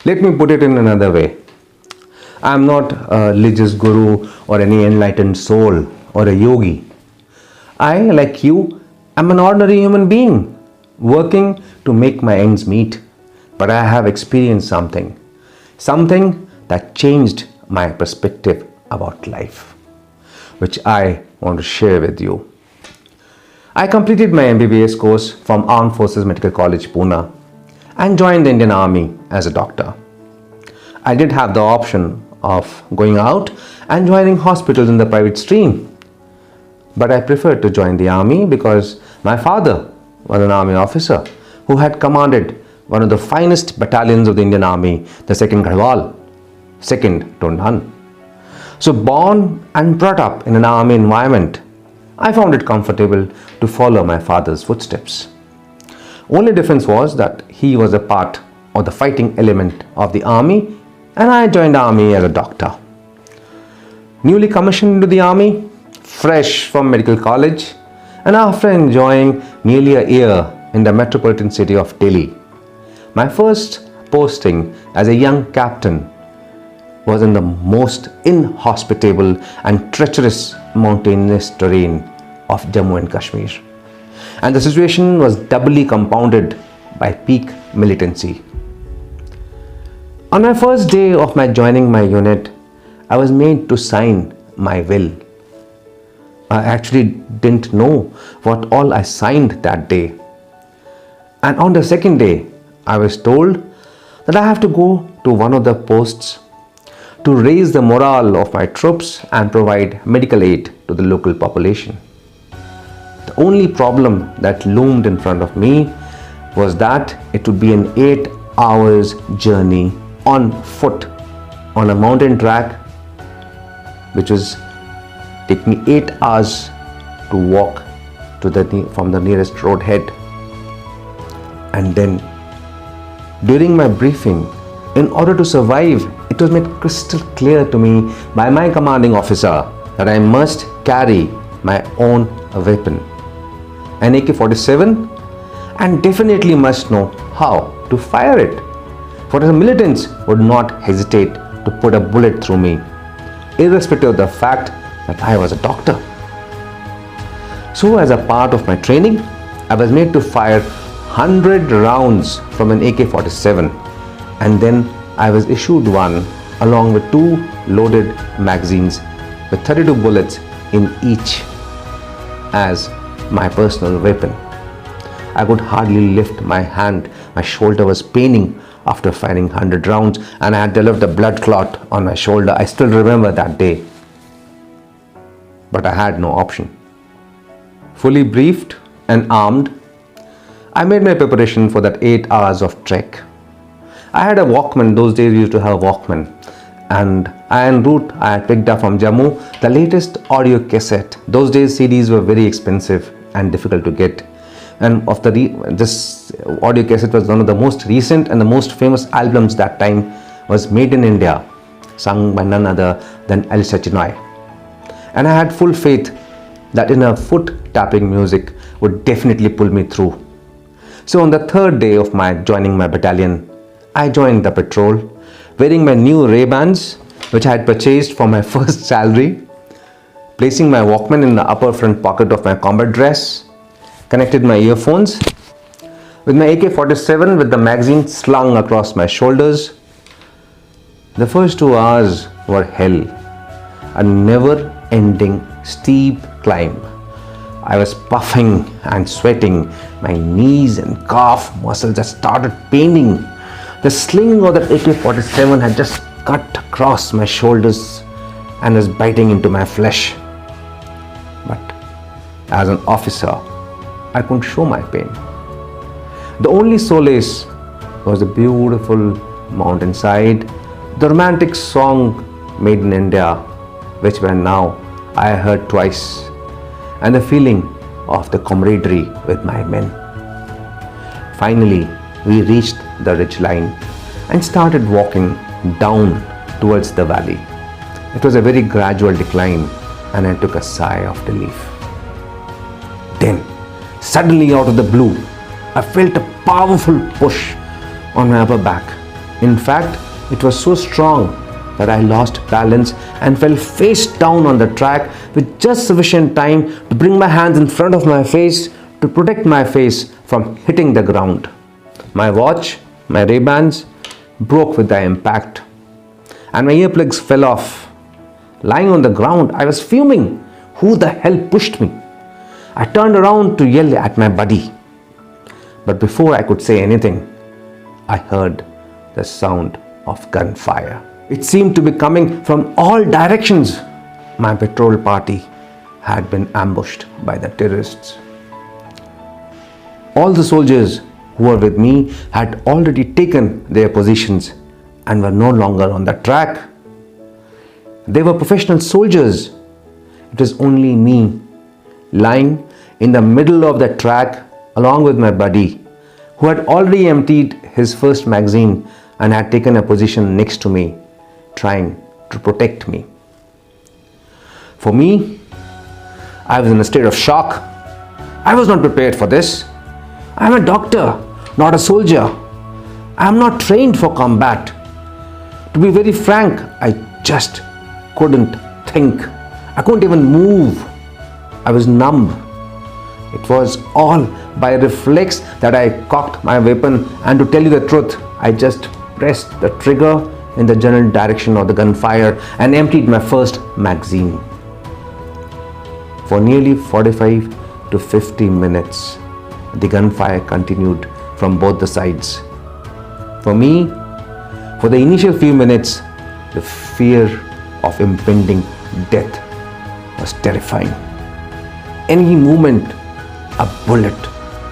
Let me put it in another way. I am not a religious guru or any enlightened soul or a yogi. I, like you, am an ordinary human being working to make my ends meet. But I have experienced something that changed my perspective about life, which I want to share with you. I completed my MBBS course from Armed Forces Medical College, Pune, and joined the Indian Army as a doctor. I did have the option of going out and joining hospitals in the private stream, but I preferred to join the army because my father was an army officer who had commanded one of the finest battalions of the Indian Army, the 2nd Garhwal, 2nd to none. So born and brought up in an army environment, I found it comfortable to follow my father's footsteps. Only difference was that he was a part of the fighting element of the army and I joined the army as a doctor. Newly commissioned into the army, fresh from medical college, and after enjoying nearly a year in the metropolitan city of Delhi, my first posting as a young captain was in the most inhospitable and treacherous mountainous terrain of Jammu and Kashmir. And the situation was doubly compounded by peak militancy. On my first day of my joining my unit, I was made to sign my will. I actually didn't know what all I signed that day. And on the second day, I was told that I have to go to one of the posts to raise the morale of my troops and provide medical aid to the local population. The only problem that loomed in front of me was that it would be an 8 hours journey on foot on a mountain track, which was taking 8 hours to walk from the nearest road head. And then during my briefing, in order to survive, it was made crystal clear to me by my commanding officer that I must carry my own weapon, an AK-47, and definitely must know how to fire it. For the militants would not hesitate to put a bullet through me, irrespective of the fact that I was a doctor. So as a part of my training, I was made to fire 100 rounds from an AK-47, and then I was issued one along with 2 loaded magazines with 32 bullets in each as my personal weapon. I could hardly lift my hand. My shoulder was paining after firing 100 rounds, and I had developed a blood clot on my shoulder. I still remember that day. But I had no option. Fully briefed and armed, I made my preparation for that 8 hours of trek. I had a Walkman. Those days we used to have a Walkman, and en route I had picked up from Jammu the latest audio cassette. Those days CDs were very expensive and difficult to get, and this audio cassette was one of the most recent and the most famous albums that time, was Made in India, sung by none other than El Sachinoy. And I had full faith that in a foot tapping music would definitely pull me through. So on the 3rd day of my joining my battalion, I joined the patrol wearing my new Ray-Bans, which I had purchased for my first salary, placing my Walkman in the upper front pocket of my combat dress, connected my earphones with my AK-47 with the magazine slung across my shoulders. The first 2 hours were hell, a never-ending steep climb. I was puffing and sweating. My knees and calf muscles just started paining. The sling of that AK-47 had just cut across my shoulders and was biting into my flesh. But as an officer, I couldn't show my pain. The only solace was the beautiful mountainside, the romantic song Made in India, which by now I heard twice, and the feeling of the camaraderie with my men. Finally, we reached the ridge line and started walking down towards the valley. It was a very gradual decline, and I took a sigh of relief. Then, suddenly out of the blue, I felt a powerful push on my upper back. In fact, it was so strong that I lost balance and fell face down on the track with just sufficient time to bring my hands in front of my face to protect my face from hitting the ground. My watch, my Ray-Bans, broke with the impact, and my earplugs fell off. Lying on the ground, I was fuming. Who the hell pushed me? I turned around to yell at my buddy. But before I could say anything, I heard the sound of gunfire. It seemed to be coming from all directions. My patrol party had been ambushed by the terrorists. All the soldiers who were with me had already taken their positions and were no longer on the track. They were professional soldiers. It was only me, lying in the middle of the track along with my buddy, who had already emptied his first magazine and had taken a position next to me, trying to protect me. For me, I was in a state of shock. I was not prepared for this. I am a doctor, not a soldier. I am not trained for combat. To be very frank, I just couldn't think. I couldn't even move. I was numb. It was all by reflex that I cocked my weapon, and to tell you the truth, I just pressed the trigger in the general direction of the gunfire and emptied my first magazine. For nearly 45 to 50 minutes, the gunfire continued from both the sides. For me, for the initial few minutes, the fear of impending death was terrifying. Any moment, a bullet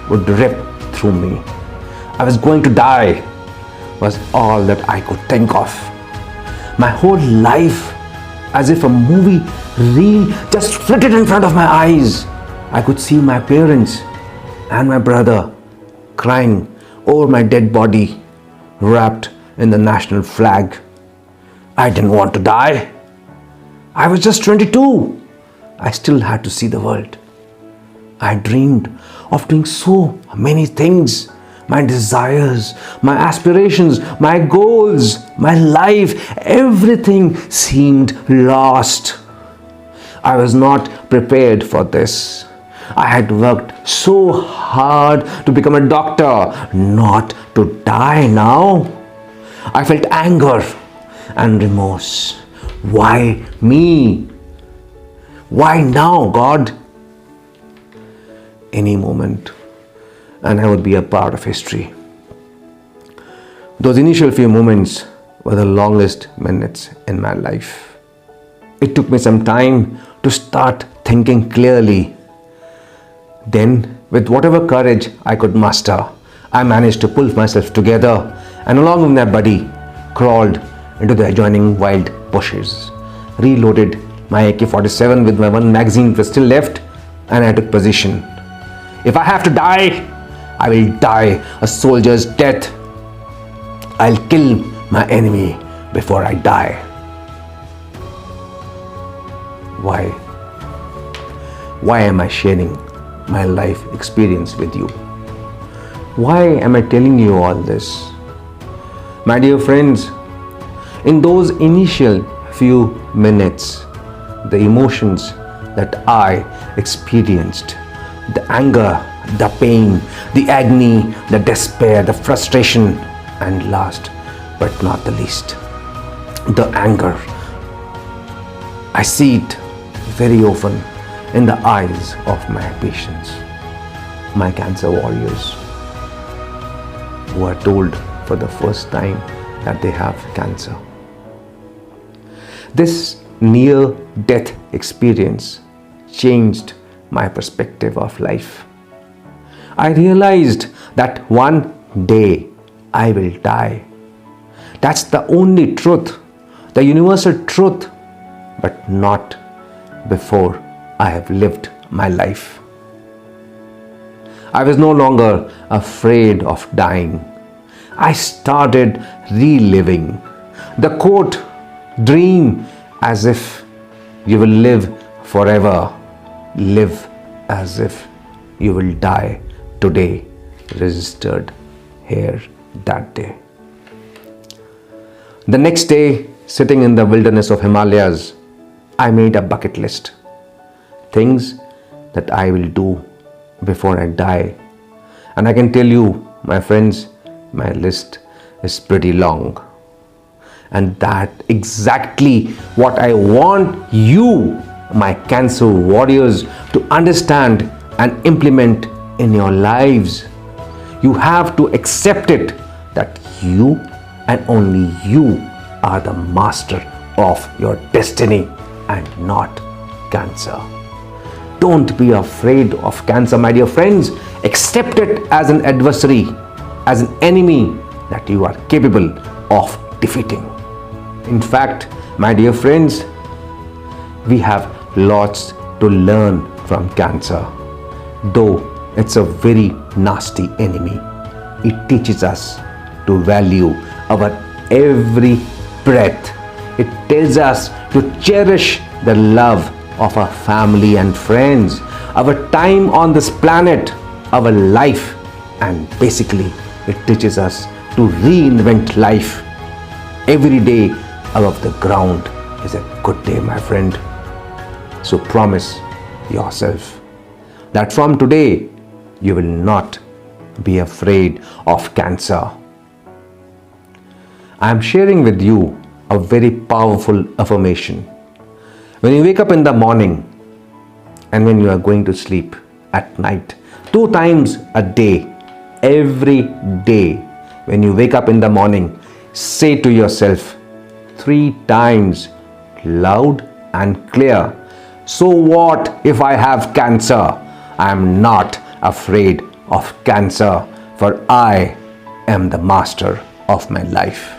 would rip through me. I was going to die was all that I could think of. My whole life, as if a movie reel, just flitted in front of my eyes. I could see my parents and my brother crying over my dead body, wrapped in the national flag. I didn't want to die. I was just 22. I still had to see the world. I dreamed of doing so many things. My desires, my aspirations, my goals, my life, everything seemed lost. I was not prepared for this. I had worked so hard to become a doctor, not to die now. I felt anger and remorse. Why me? Why now, God? Any moment, and I would be a part of history. Those initial few moments were the longest minutes in my life. It took me some time to start thinking clearly. Then, with whatever courage I could muster, I managed to pull myself together and, along with my buddy, crawled into the adjoining wild bushes, reloaded my AK-47 with my one magazine that was still left, and I took position. If I have to die, I will die a soldier's death. I'll kill my enemy before I die. Why? Why am I sharing my life experience with you? Why am I telling you all this? My dear friends, in those initial few minutes, the emotions that I experienced, the anger, the pain, the agony, the despair, the frustration, and last but not the least, the anger. I see it very often in the eyes of my patients, my cancer warriors, who are told for the first time that they have cancer. This near-death experience changed my perspective of life. I realized that one day I will die. That's the only truth, the universal truth, but not before I have lived my life. I was no longer afraid of dying. I started reliving the quote, "Dream as if you will live forever. Live as if you will die today," registered here that day. The next day, sitting in the wilderness of Himalayas, I made a bucket list. Things that I will do before I die. And I can tell you, my friends, my list is pretty long. And that exactly what I want you, my cancer warriors, to understand and implement in your lives. You have to accept it that you and only you are the master of your destiny and not cancer. Don't be afraid of cancer, my dear friends. Accept it as an adversary, as an enemy that you are capable of defeating. In fact, my dear friends, we have lots to learn from cancer. Though it's a very nasty enemy, it teaches us to value our every breath. It tells us to cherish the love of our family and friends, our time on this planet, our life, and basically it teaches us to reinvent life. Every day above the ground is a good day, my friend. So promise yourself that from today you will not be afraid of cancer. I am sharing with you a very powerful affirmation. When you wake up in the morning and when you are going to sleep at night, 2 times a day, every day, when you wake up in the morning, say to yourself 3 times loud and clear, so what if I have cancer? I am not afraid of cancer, for I am the master of my life.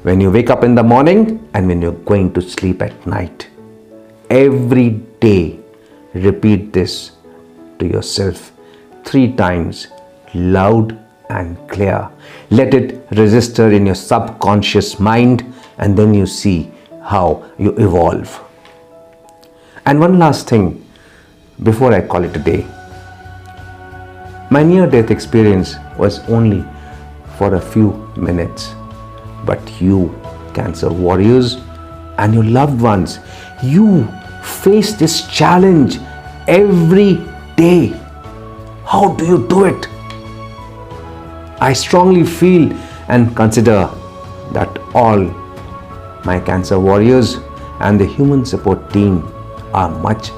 When you wake up in the morning and when you're going to sleep at night, every day repeat this to yourself 3 times loud and clear. Let it register in your subconscious mind, and then you see how you evolve. And one last thing before I call it a day. My near-death experience was only for a few minutes. But you, cancer warriors, and your loved ones, you face this challenge every day. How do you do it? I strongly feel and consider that all my cancer warriors and the human support team are much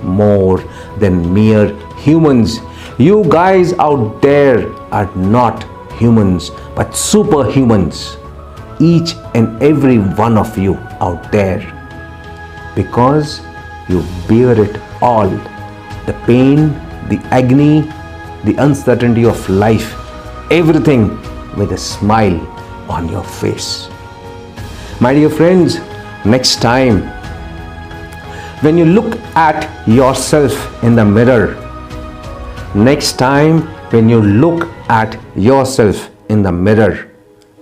more than mere humans. You guys out there are not humans but superhumans. Each and every one of you out there, because you bear it all, the pain, the agony, the uncertainty of life, everything with a smile on your face. My dear friends, next time when you look at yourself in the mirror,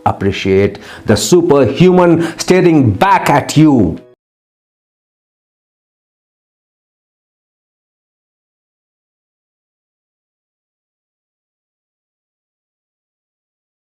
appreciate the superhuman staring back at you.